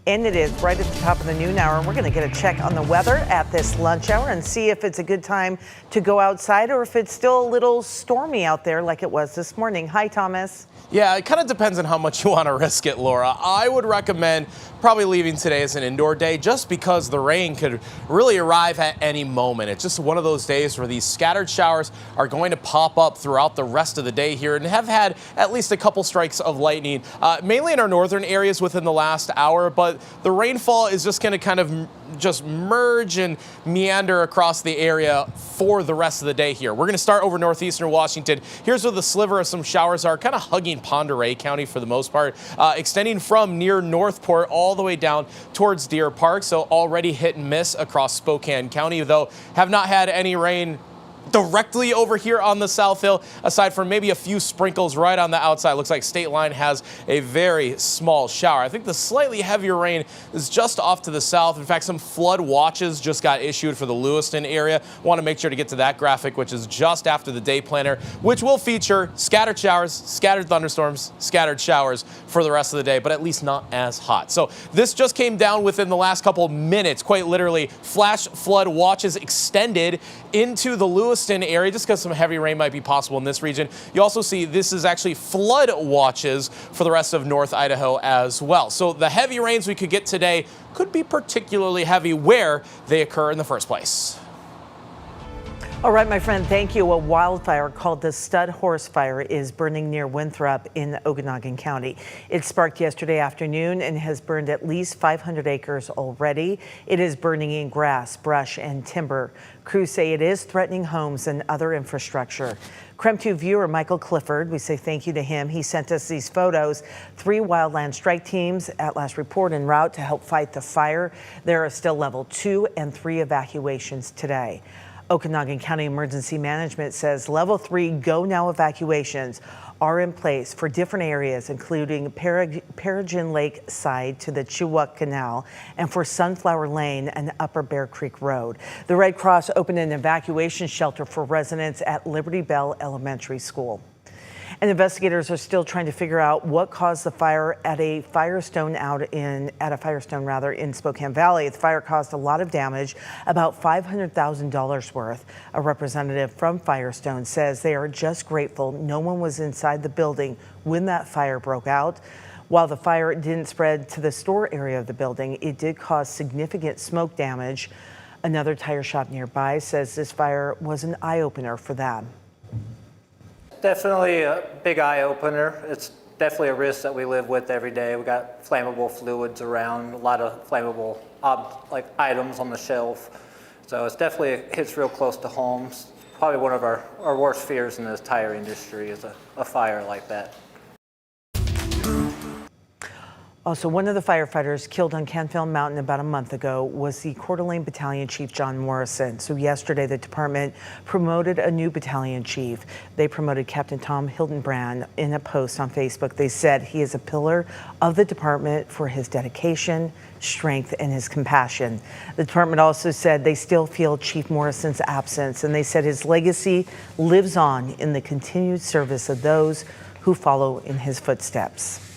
And it is right at the top of the noon hour, and we're going to get a check on the weather at this lunch hour and see if it's a good time to go outside or if it's still a little stormy out there like it was this morning. Hi, Thomas. Yeah, it kind of depends on how much you want to risk it, Laura. I would recommend probably leaving today as an indoor day just because the rain could really arrive at any moment. It's just one of those days where these scattered showers are going to pop up throughout the rest of the day here and have had at least a couple strikes of lightning, mainly in our northern areas within the last hour. But the rainfall is just going to kind of just merge and meander across the area for the rest of the day here. We're going to start over northeastern Washington. Here's where the sliver of some showers are, kind of hugging Ponderay County for the most part, extending from near Northport all the way down towards Deer Park. So already hit and miss across Spokane County, though have not had any rain directly over here on the South Hill, aside from maybe a few sprinkles right on the outside. Looks like State Line has a very small shower. I think the slightly heavier rain is just off to the south. In fact, some flood watches just got issued for the Lewiston area. Want to make sure to get to that graphic, which is just after the day planner, which will feature scattered showers, scattered thunderstorms, scattered showers for the rest of the day, but at least not as hot. So this just came down within the last couple minutes, quite literally. Flash flood watches extended into the Lewiston area just because some heavy rain might be possible in this region. You also see this is actually flood watches for the rest of North Idaho as well. So the heavy rains we could get today could be particularly heavy where they occur in the first place. All right, my friend, thank you. A wildfire called the Stud Horse Fire is burning near Winthrop in Okanagan County. It sparked yesterday afternoon and has burned at least 500 acres already. It is burning in grass, brush, and timber. Crews say it is threatening homes and other infrastructure. KREM 2 viewer Michael Clifford, we say thank you to him. He sent us these photos. 3 wildland strike teams at last report en route to help fight the fire. There are still level 2 and 3 evacuations today. Okanagan County Emergency Management says level 3 go now evacuations are in place for different areas, including Peregrine Lake side to the Chewuk Canal and for Sunflower Lane and Upper Bear Creek Road. The Red Cross opened an evacuation shelter for residents at Liberty Bell Elementary School. And investigators are still trying to figure out what caused the fire at a Firestone in Spokane Valley. The fire caused a lot of damage, about $500,000 worth. A representative from Firestone says they are just grateful no one was inside the building when that fire broke out. While the fire didn't spread to the store area of the building, it did cause significant smoke damage. Another tire shop nearby says this fire was an eye-opener for them. Definitely a big eye-opener. It's definitely a risk that we live with every day. We got flammable fluids around, a lot of flammable items on the shelf. So it's definitely hits real close to home. Probably one of our worst fears in the tire industry is a fire like that. Also, one of the firefighters killed on Canfield Mountain about a month ago was the Coeur d'Alene Battalion Chief John Morrison. So yesterday, the department promoted a new battalion chief. They promoted Captain Tom Hildenbrand. In a post on Facebook, they said he is a pillar of the department for his dedication, strength, and his compassion. The department also said they still feel Chief Morrison's absence, and they said his legacy lives on in the continued service of those who follow in his footsteps.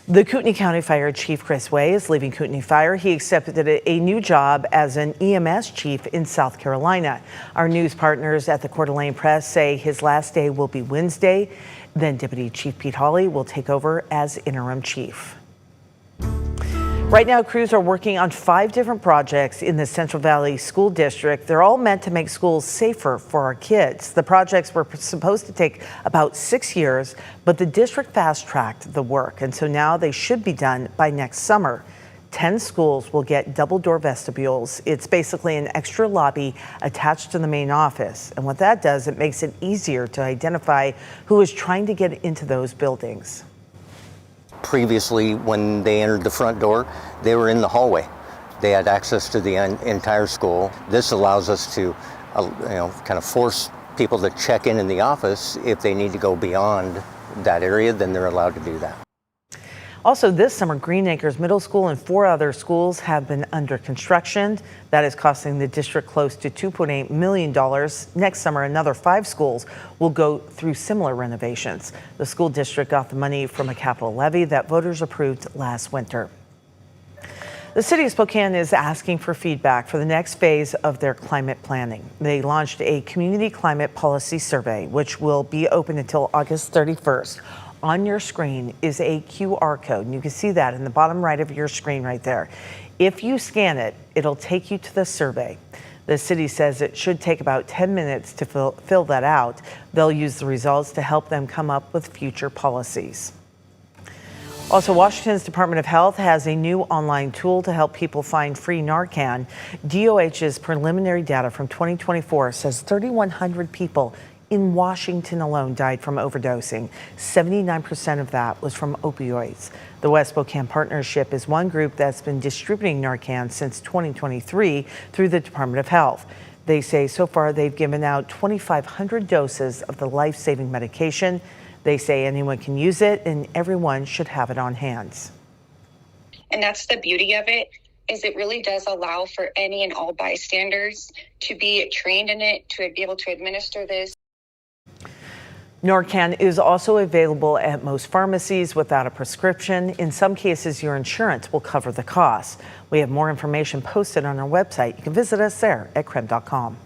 The Kootenai County Fire Chief Chris Way is leaving Kootenai Fire. He accepted a new job as an EMS chief in South Carolina. Our news partners at the Coeur d'Alene Press say his last day will be Wednesday. Then Deputy Chief Pete Hawley will take over as interim chief. Right now, crews are working on 5 different projects in the Central Valley School District. They're all meant to make schools safer for our kids. The projects were supposed to take about 6 years, but the district fast-tracked the work, and so now they should be done by next summer. 10 schools will get double-door vestibules. It's basically an extra lobby attached to the main office, and what that does, it makes it easier to identify who is trying to get into those buildings. Previously, when they entered the front door, they were in the hallway. They had access to the entire school. This allows us to, kind of force people to check in the office. If they need to go beyond that area, then they're allowed to do that. Also this summer, Green Acres Middle School and 4 other schools have been under construction. That is costing the district close to $2.8 million. Next summer, another 5 schools will go through similar renovations. The school district got the money from a capital levy that voters approved last winter. The city of Spokane is asking for feedback for the next phase of their climate planning. They launched a community climate policy survey, which will be open until August 31st. On your screen is a QR code, and you can see that in the bottom right of your screen right there. If you scan it, it'll take you to the survey. The city says it should take about 10 minutes to fill that out. They'll use the results to help them come up with future policies. Also, Washington's Department of Health has a new online tool to help people find free Narcan. DOH's preliminary data from 2024 says 3,100 people in Washington alone died from overdosing. 79% of that was from opioids. The West Spokane Partnership is one group that's been distributing Narcan since 2023 through the Department of Health. They say so far they've given out 2,500 doses of the life-saving medication. They say anyone can use it and everyone should have it on hand. And that's the beauty of it, is it really does allow for any and all bystanders to be trained in it, to be able to administer this. Narcan is also available at most pharmacies without a prescription. In some cases, your insurance will cover the cost. We have more information posted on our website. You can visit us there at KREM.com.